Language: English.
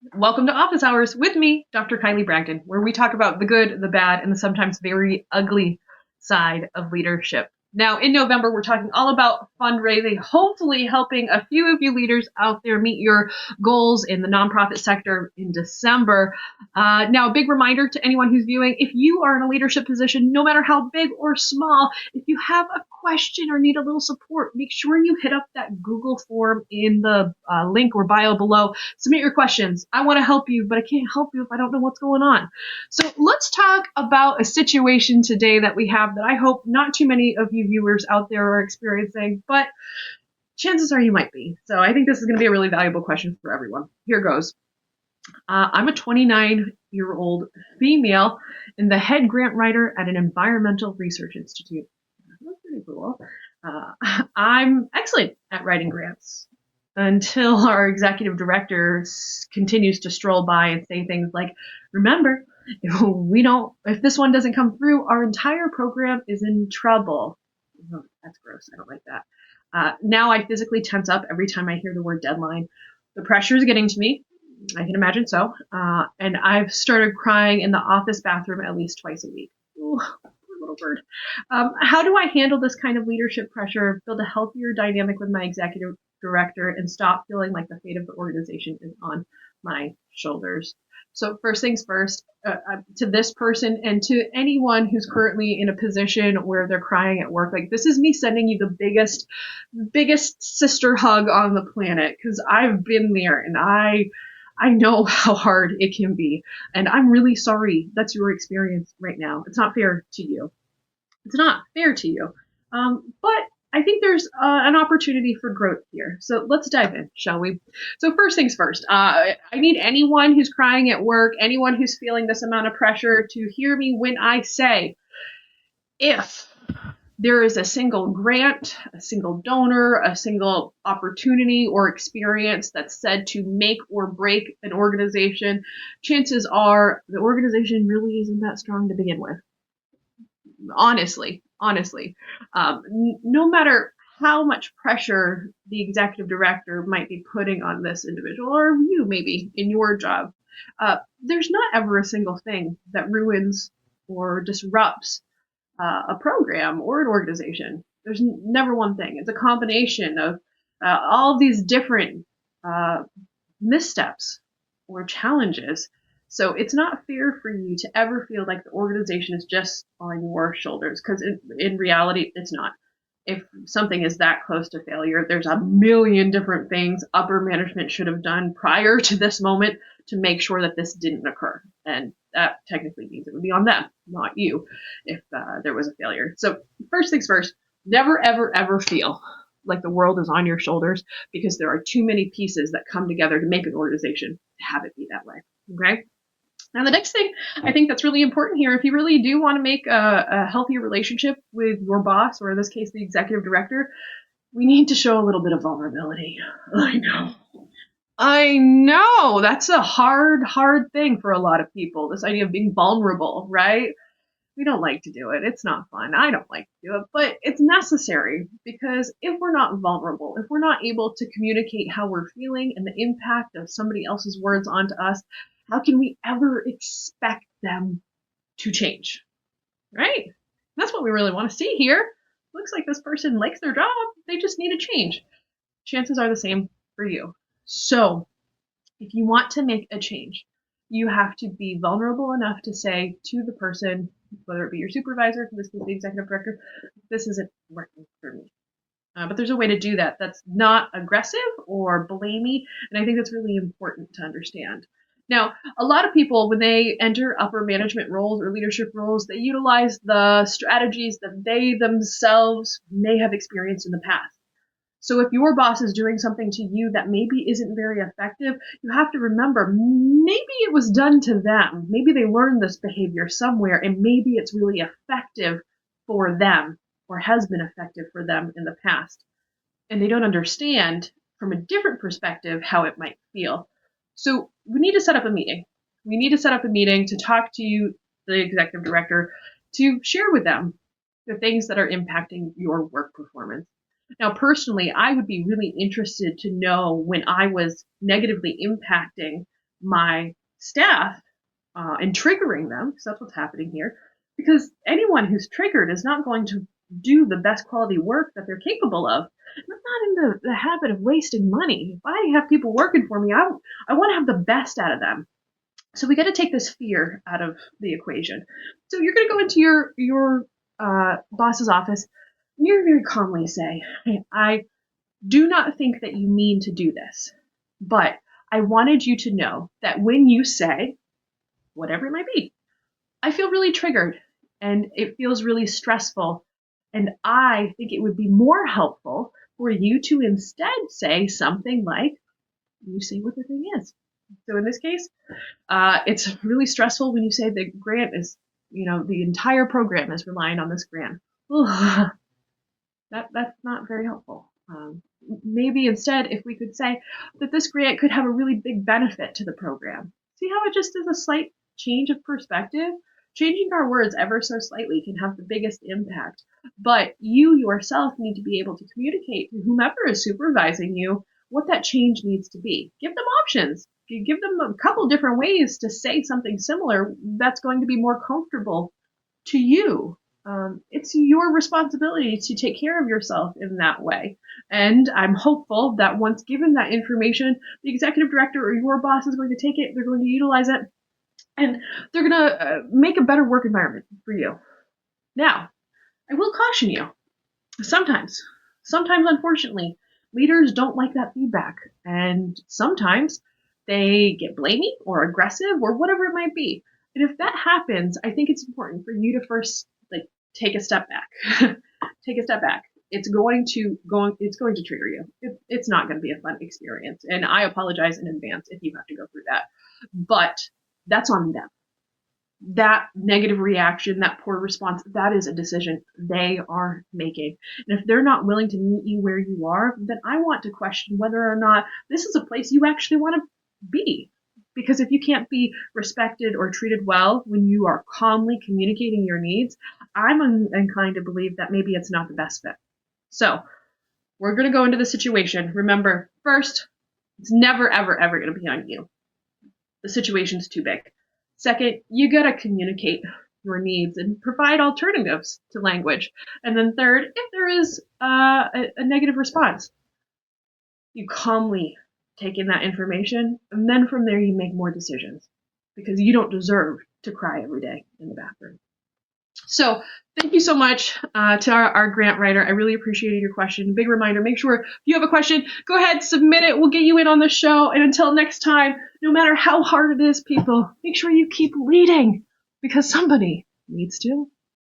Welcome to Office Hours with me, Dr. Kylie Bragdon, where we talk about the good, the bad, and the sometimes very ugly side of leadership. Now, in November, we're talking all about fundraising, hopefully helping a few of you leaders out there meet your goals in the nonprofit sector in December. Now, a big reminder to anyone who's viewing, if you are in a leadership position, no matter how big or small, if you have a question or need a little support, make sure you hit up that Google form in the link or bio below. Submit your questions. I want to help you, but I can't help you if I don't know what's going on. So let's talk about a situation today that we have that I hope not too many of you viewers out there are experiencing, but chances are you might be. So I think this is going to be a really valuable question for everyone. Here goes. I'm a 29-year-old female and the head grant writer at an environmental research institute. That's pretty cool. I'm excellent at writing grants until our executive director continues to stroll by and say things like, remember, if this one doesn't come through, our entire program is in trouble. Oh, that's gross. I don't like that. Now I physically tense up every time I hear the word deadline. The pressure is getting to me. I can imagine so. And I've started crying in the office bathroom at least twice a week. Ooh, poor little bird. How do I handle this kind of leadership pressure, build a healthier dynamic with my executive director, and stop feeling like the fate of the organization is on my shoulders? So first things first, to this person and to anyone who's currently in a position where they're crying at work, like this is me sending you the biggest sister hug on the planet, because I've been there and I know how hard it can be. And I'm really sorry that's your experience right now. It's not fair to you. It's not fair to you. But I think there's an opportunity for growth here. So let's dive in, shall we? So first things first, I need anyone who's crying at work, anyone who's feeling this amount of pressure to hear me when I say, if there is a single grant, a single donor, a single opportunity or experience that's said to make or break an organization, chances are the organization really isn't that strong to begin with. Honestly, no matter how much pressure the executive director might be putting on this individual, or you maybe in your job, there's not ever a single thing that ruins or disrupts a program or an organization. There's never one thing. It's a combination of all of these different uh, missteps or challenges. So it's not fair for you to ever feel like the organization is just on your shoulders, because in reality, it's not. If something is that close to failure, there's a million different things upper management should have done prior to this moment to make sure that this didn't occur. And that technically means it would be on them, not you, if there was a failure. So first things first, never, ever, ever feel like the world is on your shoulders, because there are too many pieces that come together to make an organization to have it be that way. Okay? Now, the next thing I think that's really important here, if you really do want to make a healthy relationship with your boss, or in this case, the executive director, we need to show a little bit of vulnerability. I know. That's a hard thing for a lot of people, this idea of being vulnerable, right? We don't like to do it. It's not fun. I don't like to do it, but it's necessary, because if we're not vulnerable, if we're not able to communicate how we're feeling and the impact of somebody else's words onto us, how can we ever expect them to change? Right? That's what we really want to see here. Looks like this person likes their job. They just need a change. Chances are the same for you. So if you want to make a change, you have to be vulnerable enough to say to the person, whether it be your supervisor, in this case the executive director, this isn't working for me. But there's a way to do that that's not aggressive or blamey, and I think that's really important to understand. Now, a lot of people, when they enter upper management roles or leadership roles, they utilize the strategies that they themselves may have experienced in the past. So if your boss is doing something to you that maybe isn't very effective, you have to remember, maybe it was done to them. Maybe they learned this behavior somewhere, and maybe it's really effective for them, or has been effective for them in the past. And they don't understand from a different perspective how it might feel. So we need to set up a meeting. We need to set up a meeting to talk to you, the executive director, to share with them the things that are impacting your work performance. Now, personally, I would be really interested to know when I was negatively impacting my staff and triggering them, because that's what's happening here. Because anyone who's triggered is not going to do the best quality work that they're capable of. I'm not in the habit of wasting money. If I have people working for me, I want to have the best out of them. So we got to take this fear out of the equation. So you're going to go into your boss's office, and you're very calmly say, hey, I do not think that you mean to do this, but I wanted you to know that when you say whatever it might be, I feel really triggered and it feels really stressful. And I think it would be more helpful for you to instead say something like, you say what the thing is. So in this case, it's really stressful when you say the grant is, the entire program is relying on this grant. That's not very helpful. Maybe instead, if we could say that this grant could have a really big benefit to the program. See how it just is a slight change of perspective? Changing our words ever so slightly can have the biggest impact. But you yourself need to be able to communicate to whomever is supervising you what that change needs to be. Give them options. You give them a couple different ways to say something similar that's going to be more comfortable to you. It's your responsibility to take care of yourself in that way. And I'm hopeful that once given that information, the executive director or your boss is going to take it, they're going to utilize it, and they're going to make a better work environment for you. Now, I will caution you. Sometimes, unfortunately, leaders don't like that feedback. And sometimes they get blamey or aggressive or whatever it might be. And if that happens, I think it's important for you to first take a step back. Take a step back. It's going to trigger you. It's not going to be a fun experience. And I apologize in advance if you have to go through that. But that's on them. That negative reaction, that poor response, that is a decision they are making. And if they're not willing to meet you where you are, then I want to question whether or not this is a place you actually want to be. Because if you can't be respected or treated well when you are calmly communicating your needs, I'm inclined to believe that maybe it's not the best fit. So we're going to go into the situation. Remember, first, it's never, ever, ever going to be on you. The situation's too big. Second, you got to communicate your needs and provide alternatives to language. And then third, if there is a negative response, you calmly take in that information, and then from there you make more decisions, because you don't deserve to cry every day in the bathroom. So thank you so much to our grant writer. I really appreciated your question. Big reminder, make sure if you have a question, go ahead, submit it. We'll get you in on the show. And until next time, no matter how hard it is, people, make sure you keep leading, because somebody needs to.